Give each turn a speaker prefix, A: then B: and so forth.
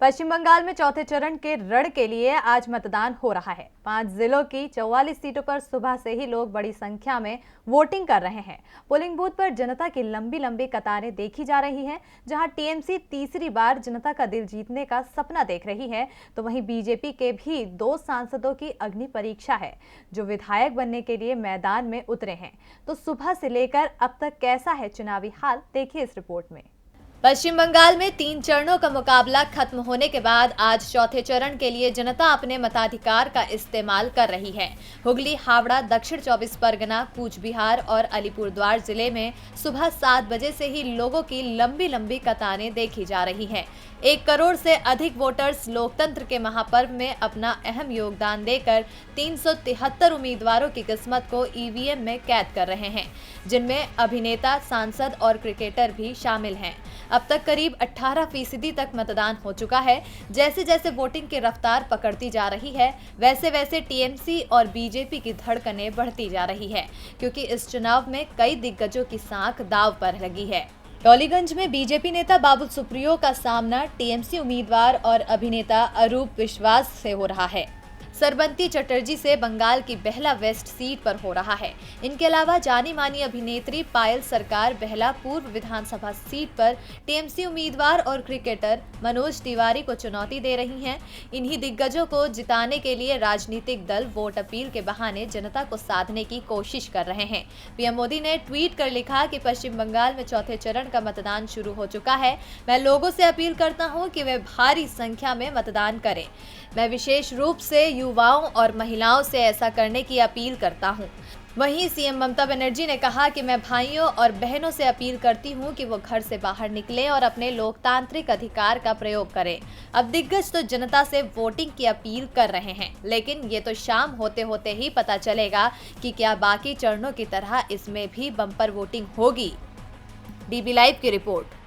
A: पश्चिम बंगाल में चौथे चरण के रण के लिए आज मतदान हो रहा है। 5 जिलों की 44 सीटों पर सुबह से ही लोग बड़ी संख्या में वोटिंग कर रहे हैं। पोलिंग बूथ पर जनता की लंबी लंबी कतारें देखी जा रही हैं। जहां टीएमसी तीसरी बार जनता का दिल जीतने का सपना देख रही है, तो वहीं बीजेपी के भी 2 सांसदों की अग्नि परीक्षा है, जो विधायक बनने के लिए मैदान में उतरे हैं। तो सुबह से लेकर अब तक कैसा है चुनावी हाल, देखिए इस रिपोर्ट में। पश्चिम बंगाल में 3 चरणों का मुकाबला खत्म होने के बाद आज चौथे चरण के लिए जनता अपने मताधिकार का इस्तेमाल कर रही है। हुगली, हावड़ा, दक्षिण 24 परगना, कूच बिहार और अलीपुरद्वार जिले में सुबह 7 बजे से ही लोगों की लंबी लंबी कतारें देखी जा रही हैं। 1 करोड़ से अधिक वोटर्स लोकतंत्र के महापर्व में अपना अहम योगदान देकर 373 उम्मीदवारों की किस्मत को ईवीएम में कैद कर रहे हैं, जिनमें अभिनेता, सांसद और क्रिकेटर भी शामिल हैं। अब तक करीब 18% तक मतदान हो चुका है। जैसे जैसे वोटिंग की रफ्तार पकड़ती जा रही है, वैसे वैसे टीएमसी और बीजेपी की धड़कनें बढ़ती जा रही है, क्योंकि इस चुनाव में कई दिग्गजों की साख दांव पर लगी है। डॉलीगंज में बीजेपी नेता बाबुल सुप्रियो का सामना टीएमसी उम्मीदवार और अभिनेता अरूप विश्वास से हो रहा है। सरबंती चटर्जी से बंगाल की बेहला वेस्ट सीट पर हो रहा है। इनके अलावा जानी मानी अभिनेत्री पायल सरकार बेहला पूर्व विधानसभा सीट पर टीएमसी उम्मीदवार और क्रिकेटर मनोज तिवारी को चुनौती दे रही हैं। इन्हीं दिग्गजों को जिताने के लिए राजनीतिक दल वोट अपील के बहाने जनता को साधने की कोशिश कर रहे हैं। पीएम मोदी ने ट्वीट कर लिखा कि पश्चिम बंगाल में चौथे चरण का मतदान शुरू हो चुका है। मैं लोगों से अपील करता हूं कि वे भारी संख्या में मतदान करें। मैं विशेष रूप से युवाओं और महिलाओं से ऐसा करने की अपील करता हूं। वहीं सीएम ममता बनर्जी ने कहा कि मैं भाइयों और बहनों से अपील करती हूं कि वो घर से बाहर निकलें और अपने लोकतांत्रिक अधिकार का प्रयोग करें। अब दिग्गज तो जनता से वोटिंग की अपील कर रहे हैं, लेकिन ये तो शाम होते होते ही पता चलेगा कि क्या बाकी चरणों की तरह इसमें भी बम्पर वोटिंग होगी। डीबी लाइव की रिपोर्ट।